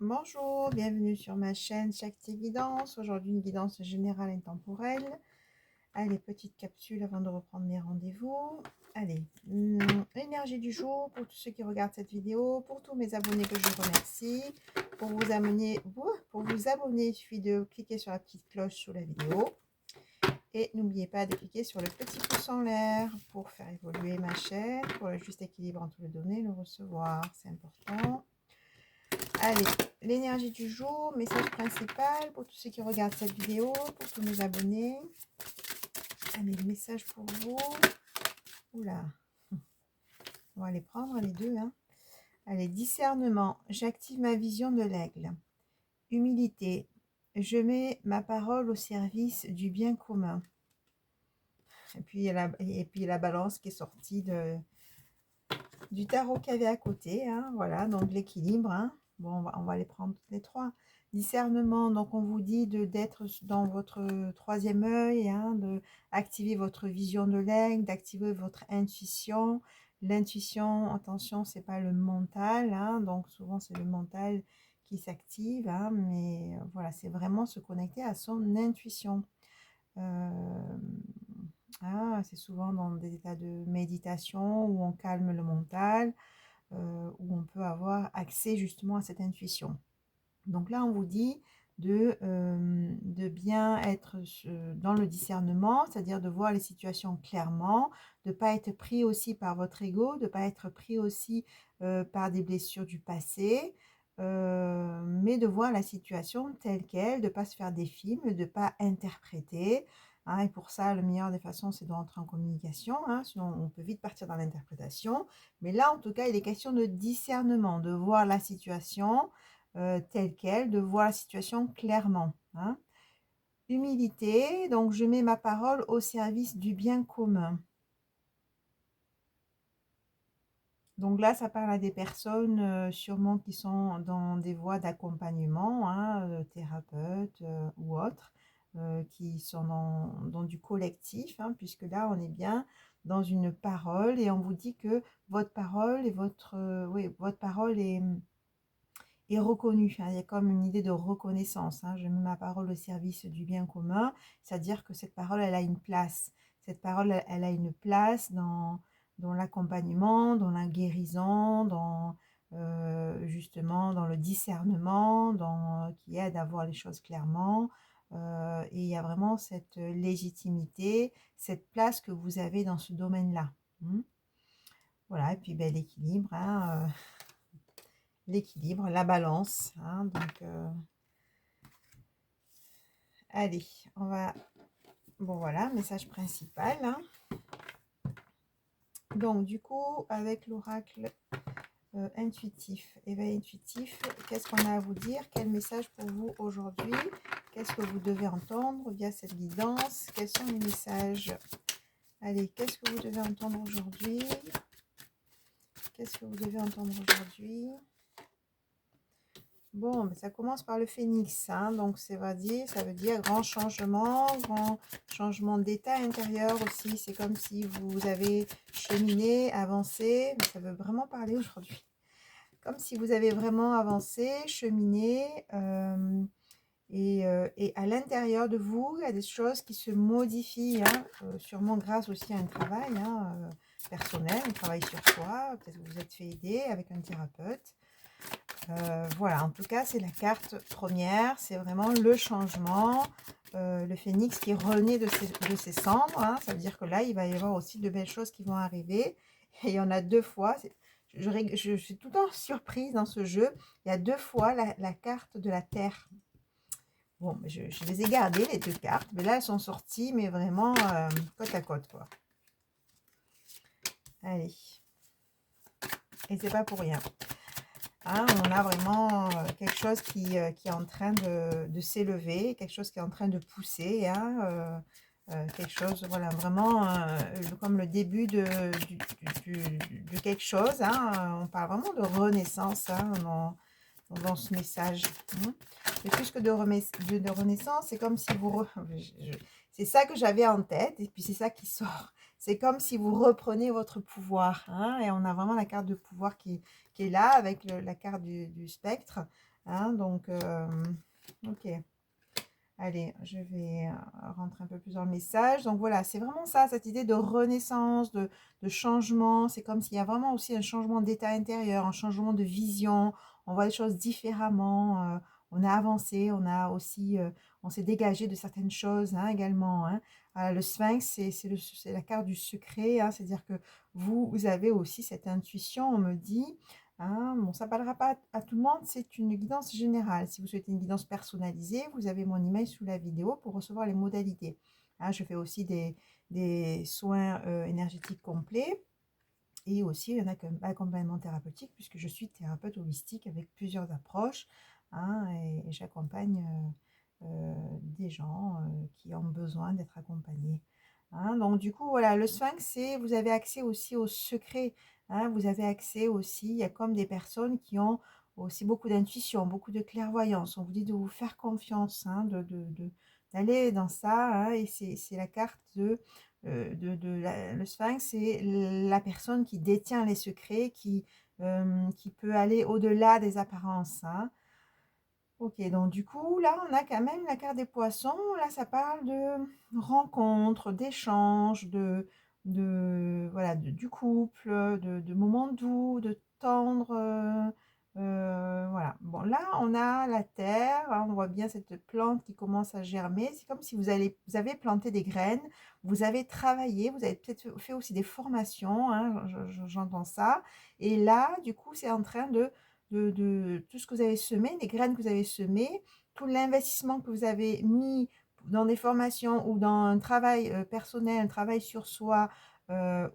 Bonjour, bienvenue sur ma chaîne Shakti Guidance. Aujourd'hui, une guidance générale et temporelle. Allez, petite capsule avant de reprendre mes rendez-vous. Allez, l'énergie du jour pour tous ceux qui regardent cette vidéo, pour tous mes abonnés que je remercie. Pour vous abonner, il suffit de cliquer sur la petite cloche sous la vidéo. Et n'oubliez pas de cliquer sur le petit pouce en l'air pour faire évoluer ma chaîne, pour le juste équilibre entre le donner et le recevoir. C'est important. Allez, l'énergie du jour, message principal pour tous ceux qui regardent cette vidéo, pour tous mes abonnés. Allez, le message pour vous. Oula, on va les prendre les deux. Hein. Allez, discernement, j'active ma vision de l'aigle. Humilité, je mets ma parole au service du bien commun. Et puis, la balance qui est sortie du tarot qu'il y avait à côté. Hein. Voilà, donc l'équilibre. Hein. Bon, on va les prendre toutes les trois. Discernement, donc on vous dit d'être dans votre troisième œil, hein, d'activer votre vision de l'aigle, d'activer votre intuition. L'intuition, attention, c'est pas le mental, hein, donc souvent c'est le mental qui s'active, hein, mais voilà, c'est vraiment se connecter à son intuition. C'est souvent dans des états de méditation où on calme le mental, où on peut avoir accès justement à cette intuition. Donc là, on vous dit de bien être dans le discernement, c'est-à-dire de voir les situations clairement, de ne pas être pris aussi par votre ego, de ne pas être pris aussi par des blessures du passé, mais de voir la situation telle qu'elle, de ne pas se faire des films, de ne pas interpréter. Hein, et pour ça, le meilleur des façons, c'est de rentrer en communication, hein, sinon on peut vite partir dans l'interprétation. Mais là, en tout cas, il est question de discernement, de voir la situation telle qu'elle, de voir la situation clairement. Hein. Humilité, donc je mets ma parole au service du bien commun. Donc là, ça parle à des personnes sûrement qui sont dans des voies d'accompagnement, hein, thérapeutes ou autres, qui sont dans du collectif, hein, puisque là, on est bien dans une parole et on vous dit que votre parole et votre parole est reconnue. Hein. Il y a comme une idée de reconnaissance. Hein. Je mets ma parole au service du bien commun, c'est-à-dire que cette parole, elle a une place. Cette parole, elle a une place dans l'accompagnement, dans la guérison, justement dans le discernement, qui aide à voir les choses clairement. Et il y a vraiment cette légitimité, cette place que vous avez dans ce domaine-là. Voilà, et puis ben, l'équilibre, hein, l'équilibre, la balance. Hein, donc, allez, on va... Bon, voilà, message principal. Hein. Donc, du coup, avec l'oracle intuitif, éveil intuitif, qu'est-ce qu'on a à vous dire? Quel message pour vous aujourd'hui? Qu'est-ce que vous devez entendre via cette guidance? Quels sont les messages? Allez, qu'est-ce que vous devez entendre aujourd'hui? Qu'est-ce que vous devez entendre aujourd'hui? Bon, ça commence par le phénix, hein, donc ça veut dire grand changement d'état intérieur aussi. C'est comme si vous avez cheminé, avancé, mais ça veut vraiment parler aujourd'hui. Comme si vous avez vraiment avancé, cheminé, et à l'intérieur de vous, il y a des choses qui se modifient, hein, sûrement grâce aussi à un travail personnel, un travail sur soi. Peut-être que vous êtes fait aider avec un thérapeute. Voilà, en tout cas, c'est la carte première, c'est vraiment le changement, le phénix qui renaît de ses cendres, hein, ça veut dire que là, il va y avoir aussi de belles choses qui vont arriver, et il y en a deux fois, je suis tout le temps surprise dans ce jeu, il y a deux fois la carte de la terre. Bon, je les ai gardées, les deux cartes, mais là, elles sont sorties, mais vraiment côte à côte, quoi. Allez, et c'est pas pour rien. Hein, on a vraiment quelque chose qui est en train de s'élever, quelque chose qui est en train de pousser, hein, quelque chose, voilà, vraiment comme le début de quelque chose. Hein, on parle vraiment de renaissance hein, dans ce message. Hein. Mais plus que de renaissance, c'est comme si vous... c'est ça que j'avais en tête, et puis c'est ça qui sort. C'est comme si vous reprenez votre pouvoir. Hein, et on a vraiment la carte de pouvoir qui est là, avec la carte du spectre. Hein, donc, ok. Allez, je vais rentrer un peu plus dans le message. Donc voilà, c'est vraiment ça, cette idée de renaissance, de changement. C'est comme s'il y a vraiment aussi un changement d'état intérieur, un changement de vision. On voit les choses différemment. On a avancé, on a aussi, on s'est dégagé de certaines choses hein, également. Hein. Le sphinx, c'est la carte du secret. Hein, c'est-à-dire que vous avez aussi cette intuition, on me dit. Hein, bon, ça ne parlera pas à tout le monde, c'est une guidance générale. Si vous souhaitez une guidance personnalisée, vous avez mon email sous la vidéo pour recevoir les modalités. Hein, je fais aussi des soins énergétiques complets et aussi un accompagnement thérapeutique puisque je suis thérapeute holistique avec plusieurs approches hein, et j'accompagne des gens qui ont besoin d'être accompagnés. Hein, donc du coup, voilà, le sphinx, c'est vous avez accès aussi aux secrets. Hein, vous avez accès aussi, il y a comme des personnes qui ont aussi beaucoup d'intuition, beaucoup de clairvoyance. On vous dit de vous faire confiance, hein, d'aller dans ça. Hein, et c'est la carte le sphinx, c'est la personne qui détient les secrets, qui peut aller au-delà des apparences. Hein. Ok, donc du coup, là, on a quand même la carte des poissons. Là, ça parle de rencontres, d'échanges, voilà, du couple, de moments doux, de tendres. Voilà. Bon, là, on a la terre. Hein, on voit bien cette plante qui commence à germer. C'est comme si vous avez planté des graines. Vous avez travaillé. Vous avez peut-être fait aussi des formations. Hein, j'entends ça. Et là, du coup, c'est en train de tout ce que vous avez semé, les graines que vous avez semées, tout l'investissement que vous avez mis dans des formations ou dans un travail personnel, un travail sur soi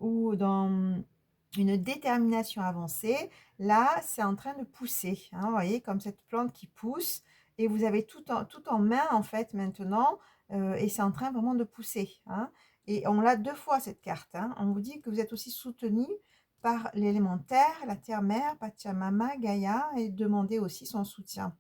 ou dans une détermination avancée, là, c'est en train de pousser. Hein, vous voyez, comme cette plante qui pousse et vous avez tout en main en fait maintenant et c'est en train vraiment de pousser. Hein, et on l'a deux fois cette carte. Hein, on vous dit que vous êtes aussi soutenu par l'élémentaire, la terre-mère, Pachamama, Gaïa, et demander aussi son soutien.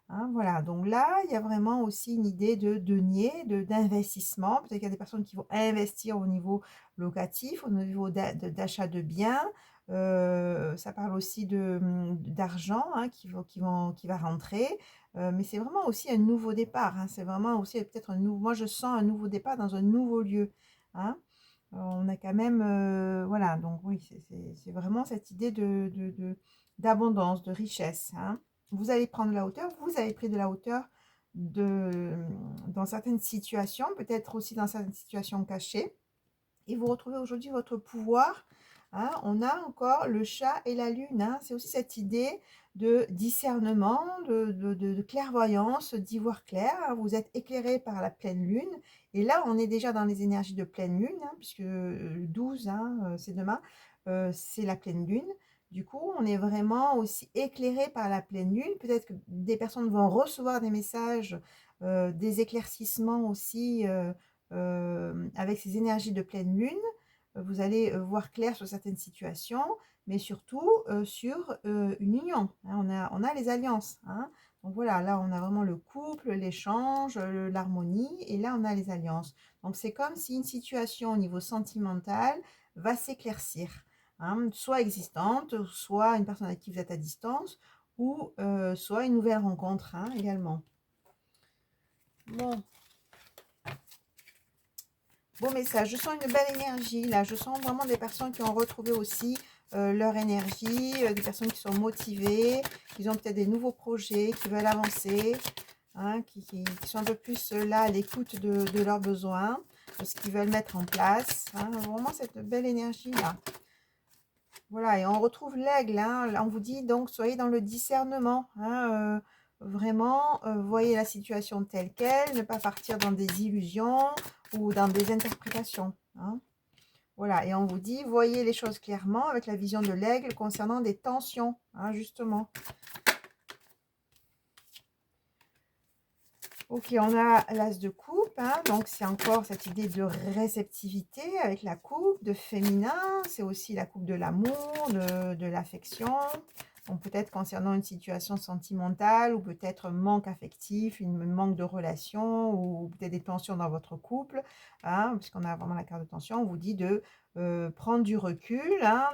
Hein, voilà, donc là, il y a vraiment aussi une idée de denier, d'investissement. Peut-être qu'il y a des personnes qui vont investir au niveau locatif, au niveau d'achat de biens. Ça parle aussi d'argent hein, qui va rentrer. Mais c'est vraiment aussi un nouveau départ. Hein, c'est vraiment aussi peut-être un nouveau. Moi, je sens un nouveau départ dans un nouveau lieu. Hein. On a quand même, voilà, donc oui, c'est vraiment cette idée d'abondance, de richesse. Hein. Vous allez prendre de la hauteur, vous avez pris de la hauteur dans certaines situations, peut-être aussi dans certaines situations cachées, et vous retrouvez aujourd'hui votre pouvoir. Hein. On a encore le chat et la lune. Hein. C'est aussi cette idée de discernement, de clairvoyance, d'y voir clair. Hein. Vous êtes éclairé par la pleine lune. Et là, on est déjà dans les énergies de pleine lune, hein, puisque le 12, hein, c'est demain, c'est la pleine lune. Du coup, on est vraiment aussi éclairé par la pleine lune. Peut-être que des personnes vont recevoir des messages, des éclaircissements aussi avec ces énergies de pleine lune. Vous allez voir clair sur certaines situations, mais surtout sur une union. Hein, on a les alliances. Hein. Donc voilà, là on a vraiment le couple, l'échange, l'harmonie, et là on a les alliances. Donc c'est comme si une situation au niveau sentimental va s'éclaircir. Hein, soit existante, soit une personne avec qui vous êtes à distance, ou soit une nouvelle rencontre hein, également. Bon, beau message. Je sens une belle énergie là. Je sens vraiment des personnes qui ont retrouvé aussi leur énergie, des personnes qui sont motivées, qui ont peut-être des nouveaux projets, qui veulent avancer, hein, qui sont un peu plus là à l'écoute de leurs besoins, de ce qu'ils veulent mettre en place. Hein. Vraiment cette belle énergie là. Voilà, et on retrouve l'aigle. Hein. Là, on vous dit donc soyez dans le discernement. Hein, vraiment, voyez la situation telle qu'elle, ne pas partir dans des illusions ou dans des interprétations. Hein. Voilà, et on vous dit voyez les choses clairement avec la vision de l'aigle concernant des tensions, hein, justement. Ok, on a l'as de coupe, hein, donc c'est encore cette idée de réceptivité avec la coupe, de féminin, c'est aussi la coupe de l'amour, de l'affection, donc peut-être concernant une situation sentimentale ou peut-être manque affectif, une manque de relation ou peut-être des tensions dans votre couple, hein, puisqu'on a vraiment la carte de tension, on vous dit de prendre du recul, hein,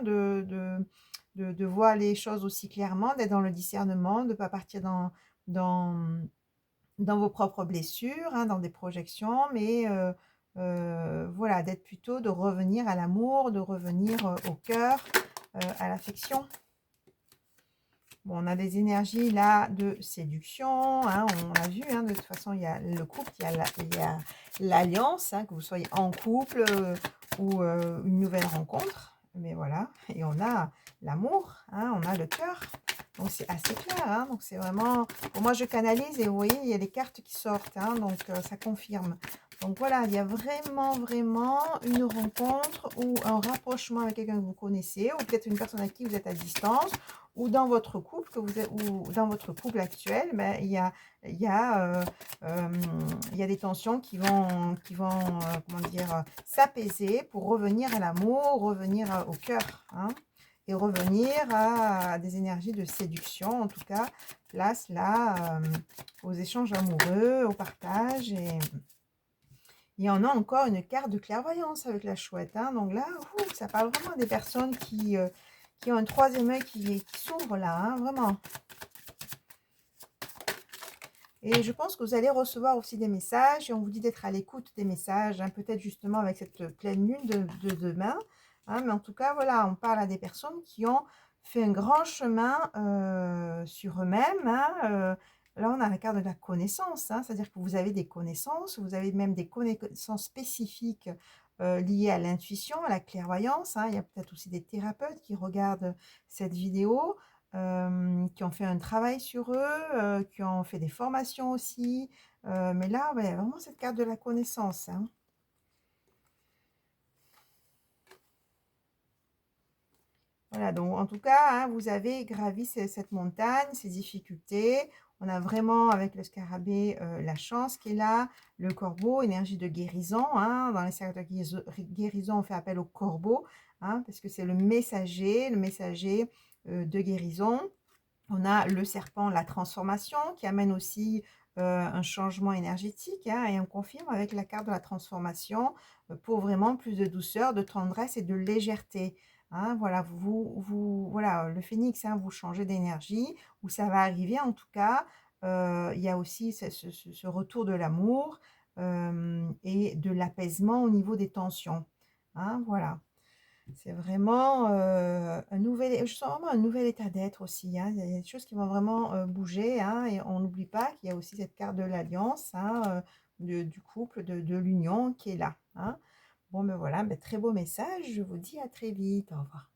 de voir les choses aussi clairement, d'être dans le discernement, de ne pas partir dans, dans vos propres blessures, hein, dans des projections, mais voilà, d'être plutôt, de revenir à l'amour, de revenir au cœur, à l'affection. Bon, on a des énergies là de séduction, hein, on l'a vu, hein, de toute façon, il y a le couple, il y a l'alliance, hein, que vous soyez en couple ou une nouvelle rencontre. Mais voilà, et on a l'amour, hein, on a le cœur. Donc c'est assez clair, hein, donc c'est vraiment... Pour moi, je canalise et vous voyez, il y a les cartes qui sortent, hein, donc ça confirme. Donc voilà, il y a vraiment une rencontre ou un rapprochement avec quelqu'un que vous connaissez, ou peut-être une personne avec qui vous êtes à distance, ou dans votre couple que vous êtes, ou dans votre couple actuel, ben, il y a, il y a des tensions comment dire, s'apaiser pour revenir à l'amour, revenir au cœur, hein, et revenir à des énergies de séduction, en tout cas, place là aux échanges amoureux, au partage. Et il y en a encore une carte de clairvoyance avec la chouette, hein. Donc là, ça parle vraiment des personnes qui ont un troisième œil qui s'ouvre là, hein, vraiment. Et je pense que vous allez recevoir aussi des messages, et on vous dit d'être à l'écoute des messages, hein, peut-être justement avec cette pleine lune de demain. Hein, mais en tout cas, voilà, on parle à des personnes qui ont fait un grand chemin sur eux-mêmes. Hein, là, on a la carte de la connaissance, hein, c'est-à-dire que vous avez des connaissances, vous avez même des connaissances spécifiques liées à l'intuition, à la clairvoyance. Hein. Il y a peut-être aussi des thérapeutes qui regardent cette vidéo, qui ont fait un travail sur eux, qui ont fait des formations aussi. Mais là, ouais, vraiment cette carte de la connaissance. Hein. Voilà, donc en tout cas, hein, vous avez gravi cette montagne, ces difficultés. On a vraiment avec le scarabée la chance qui est là, le corbeau, énergie de guérison. Hein. Dans les cercles de guérison, on fait appel au corbeau, hein, parce que c'est le messager de guérison. On a le serpent, la transformation, qui amène aussi un changement énergétique, hein, et on confirme avec la carte de la transformation pour vraiment plus de douceur, de tendresse et de légèreté. Hein, voilà, voilà, le phénix, hein, vous changez d'énergie, ou ça va arriver en tout cas. Il y a aussi ce retour de l'amour et de l'apaisement au niveau des tensions. Hein, voilà. C'est vraiment je sens vraiment un nouvel état d'être aussi, hein. Il y a des choses qui vont vraiment bouger, hein, et on n'oublie pas qu'il y a aussi cette carte de l'alliance, hein, du couple, de l'union qui est là. Hein. Bon, ben voilà, ben, très beau message. Je vous dis à très vite. Au revoir.